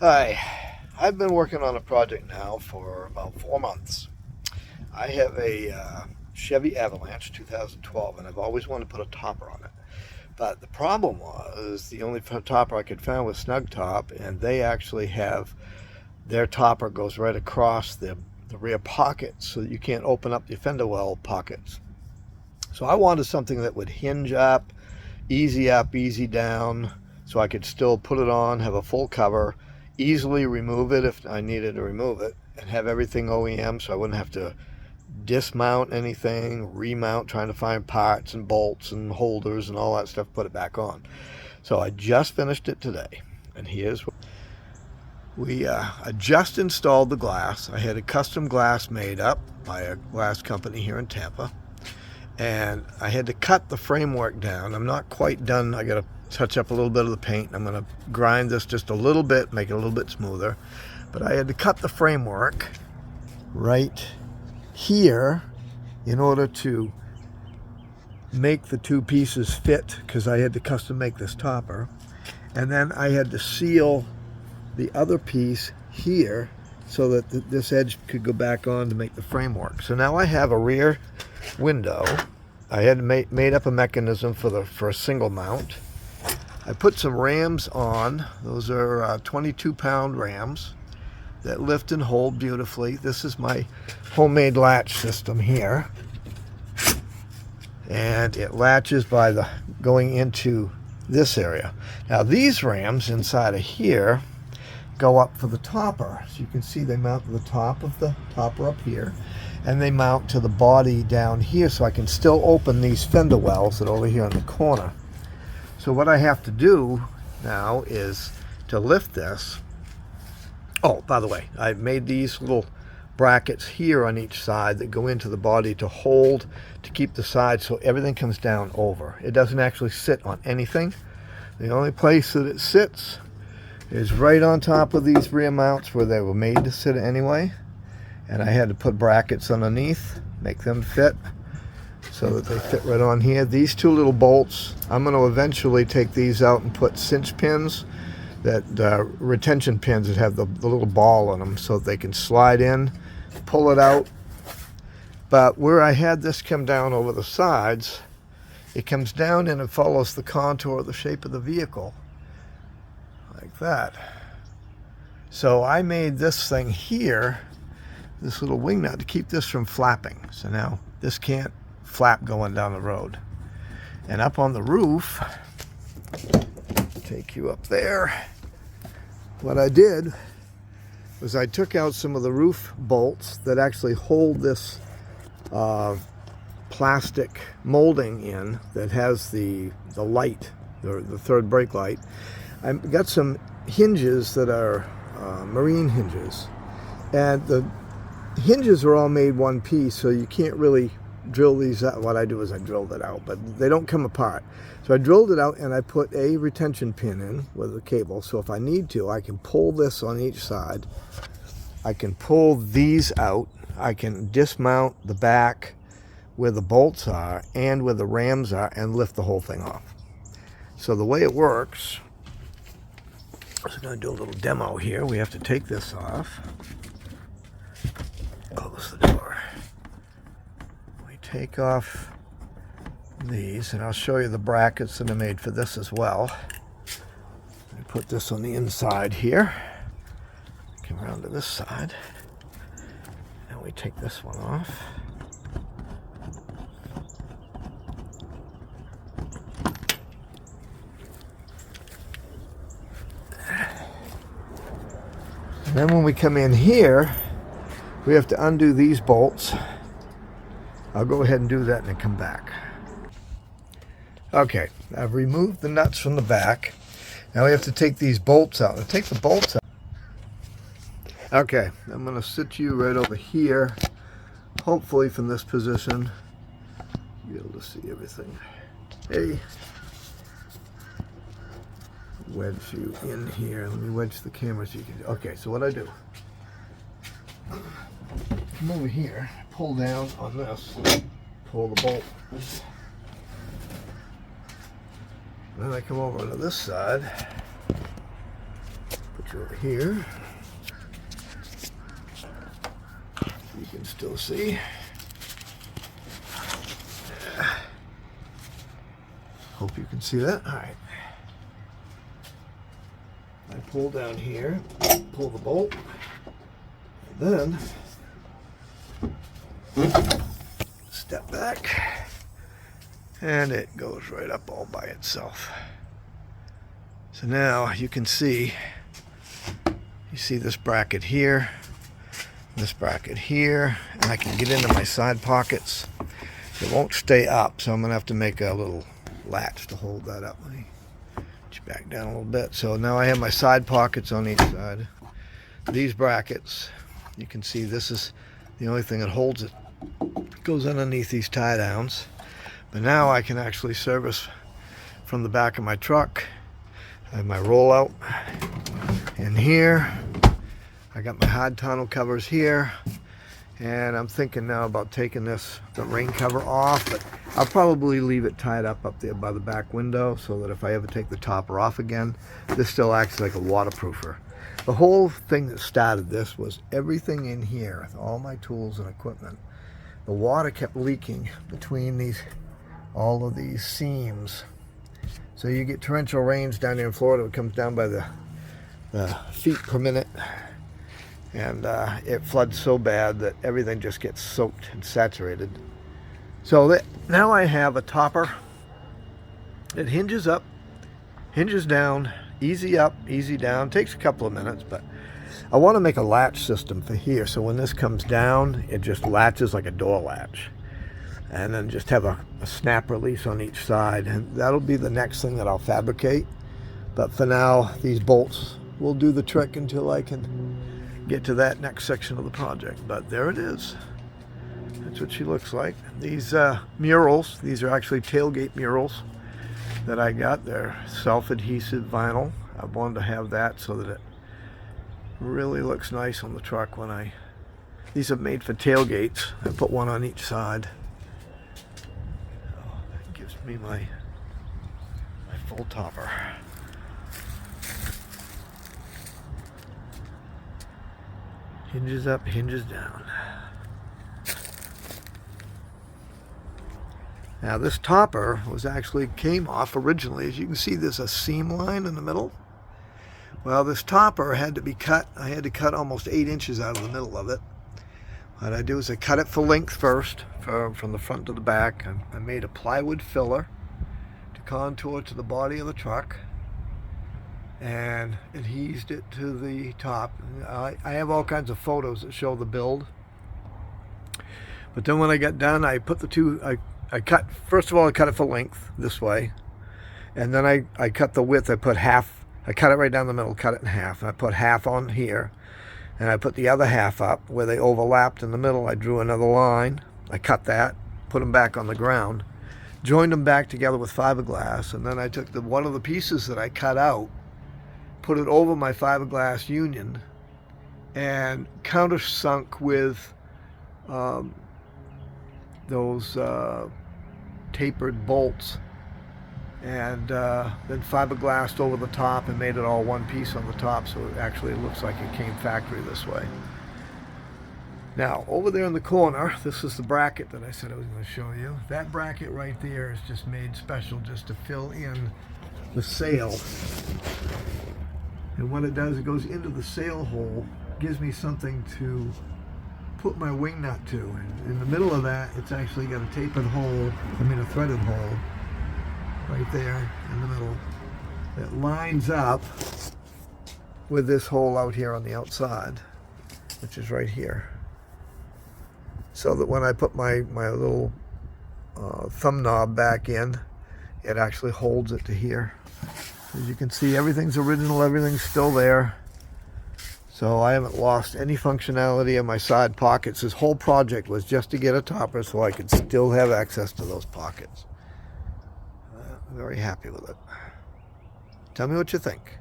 Hi, I've been working on a project now for about 4 months. I have a Chevy Avalanche 2012, and I've always wanted to put a topper on it. But the problem was the only topper I could find was Snug Top, and they actually have their topper goes right across the rear pockets, so that you can't open up the fender well pockets. So I wanted something that would hinge up, easy down, so I could still put it on, have a full cover, easily remove it if I needed to remove it, and have everything OEM so I wouldn't have to dismount anything, remount, trying to find parts and bolts and holders and all that stuff, put it back on. So I just finished it today, and here's what I just installed the glass. I had a custom glass made up by a glass company here in Tampa, and I had to cut the framework down. I'm not quite done. I got to touch up a little bit of the paint. I'm going to grind this just a little bit, make it a little bit smoother. But I had to cut the framework right here in order to make the two pieces fit, because I had to custom make this topper. And then I had to seal the other piece here so that this edge could go back on to make the framework. So now I have a rear window. I had made up a mechanism for a single mount. I put some rams on. Those are 22-pound rams that lift and hold beautifully. This is my homemade latch system here, and it latches by going into this area. Now these rams inside of here go up for the topper. So you can see they mount to the top of the topper up here, and they mount to the body down here, so I can still open these fender wells that are over here in the corner. So what I have to do now is to lift this. Oh, by the way, I've made these little brackets here on each side that go into the body to hold, to keep the sides so everything comes down over. It doesn't actually sit on anything. The only place that it sits is right on top of these rear mounts where they were made to sit anyway. And I had to put brackets underneath, make them fit so that they fit right on here. These two little bolts, I'm going to eventually take these out and put cinch pins, that retention pins that have the little ball on them, so that they can slide in, pull it out. But where I had this come down over the sides, it comes down and it follows the contour of the shape of the vehicle, like that. So I made this thing here, this little wing nut, to keep this from flapping. So now this can't flap going down the road. And up on the roof, take you up there, what I did was I took out some of the roof bolts that actually hold this plastic molding in that has the light, the third brake light. I got some hinges that are marine hinges, and the hinges are all made one piece, so you can't really drill these out. What I do is I drilled it out, but they don't come apart. So I drilled it out and I put a retention pin in with a cable, so if I need to, I can pull this on each side. I can pull these out. I can dismount the back where the bolts are and where the rams are and lift the whole thing off. So the way it works, I'm going to do a little demo here. We have to take this off. Close the door. We take off these, and I'll show you the brackets that are made for this as well. I put this on the inside here. Come around to this side. And we take this one off. And then when we come in here, we have to undo these bolts. I'll go ahead and do that and then come back. Okay, I've removed the nuts from the back. Now we have to take these bolts out. I'll take the bolts out. Okay, I'm going to sit you right over here. Hopefully from this position, you'll be able to see everything. Hey. Wedge you in here. Let me wedge the camera so you can. Okay, so what I do, come over here, pull down on this, pull the bolt. Then I come over to this side, put through here. You can still see. Hope you can see that. All right. I pull down here, pull the bolt, and then step back, and it goes right up all by itself. So now you can see, you see this bracket here, this bracket here, and I can get into my side pockets. It won't stay up, so I'm going to have to make a little latch to hold that up. Let me get you back down a little bit. So now I have my side pockets on each side. These brackets, you can see this is the only thing that holds it. It goes underneath these tie downs. But now I can actually service from the back of my truck. I have my rollout in here. I got my hard tonneau covers here. And I'm thinking now about taking the rain cover off, but I'll probably leave it tied up there by the back window so that if I ever take the topper off again, this still acts like a waterproofer. The whole thing that started this was everything in here, all my tools and equipment. The water kept leaking between all of these seams. So you get torrential rains down here in Florida. It comes down by the feet per minute. And it floods so bad that everything just gets soaked and saturated. So now I have a topper. It hinges up, hinges down, easy up, easy down. Takes a couple of minutes, but I want to make a latch system for here. So when this comes down, it just latches like a door latch. And then just have a snap release on each side. And that'll be the next thing that I'll fabricate. But for now, these bolts will do the trick until I can get to that next section of the project. But there it is. That's what she looks like. These murals, these are actually tailgate murals that I got. They're self-adhesive vinyl. I wanted to have that so that it really looks nice on the truck when these are made for tailgates. I put one on each side. Oh, that gives me my full topper. Hinges up, hinges down. Now this topper came off originally. As you can see, there's a seam line in the middle. Well, this topper had to be cut. I had to cut almost 8 inches out of the middle of it. What I do is I cut it for length first, from the front to the back. I made a plywood filler to contour to the body of the truck, and adhesed it to the top. I have all kinds of photos that show the build. But then when I got done, I put I cut, first of all, I cut it for length this way. And then I cut the width. I cut it right down the middle, cut it in half. And I put half on here. And I put the other half up where they overlapped in the middle. I drew another line. I cut that, put them back on the ground, joined them back together with fiberglass. And then I took one of the pieces that I cut out, put it over my fiberglass union, and countersunk with those tapered bolts, and then fiberglassed over the top and made it all one piece on the top, so it actually looks like it came factory this way. Now over there in the corner, this is the bracket that I said I was going to show you. That bracket right there is just made special just to fill in the sail. And what it does, it goes into the sail hole, gives me something to put my wing nut to. And in the middle of that, it's actually got a tapered hole, a threaded hole, right there in the middle, that lines up with this hole out here on the outside, which is right here. So that when I put my little thumb knob back in, it actually holds it to here. As you can see, everything's original, everything's still there. So I haven't lost any functionality in my side pockets. This whole project was just to get a topper so I could still have access to those pockets. I'm very happy with it. Tell me what you think.